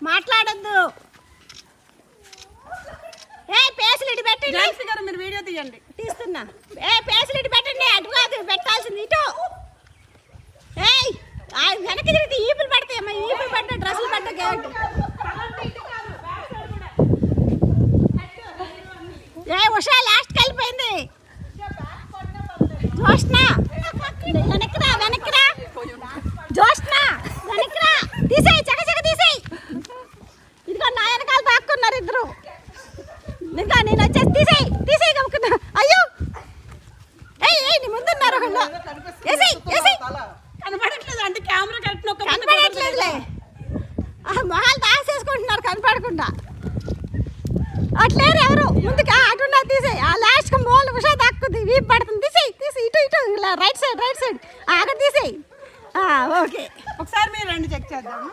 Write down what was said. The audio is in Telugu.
మాట్లాడొద్దు. ఏ పేసులు ఇటు పెట్టండి. ఝాన్సీ గారు మీరు వీడియో తీయండి. తీస్తున్నా. ఏ పేసులు ఇటు పెట్టండి. అటు కాదు పెట్టాల్సింది ఇటు. ఏయ్ వెనక్కి తిరిగితే ఈపులు పడతాయమ్మా. ఈపులు పడ్డ డ్రెస్సులు పడ్డ ఏ ఉషా లాస్ట్ కలిపోయింది. జోష్నా వెనక్కిరా వెనక్కిరా. జోష్నా వెనక్కిరా. తీసేయి చకచక తీసేయి. ఇదిగో నా వెనకాల దాక్కున్నారు ఇద్దరు. ఇంకా నేను వచ్చేసి తీసేయి తీసేయి కమ్ముకున్నా. అయ్యో నీ ముందున్నారు ఒకళ్ళు. కనపడట్లేదు అంటే కెమెరా కనపడట్లేదులే. మొహాలు దాసేసుకుంటున్నారు కనపడకుండా. అట్లేరు ఎవరు ముందుకు అటున్నా తీసేయి. ఆ లాస్ట్కి మూల ఉషా దాక్కుంది. వీపు పడుతుంది. తీసేయి తీసి ఇటు ఇటు రైట్ సైడ్ అక్కడ తీసేయి. ఓకే ఒకసారి మీరు రెండు చెక్ చేద్దాము.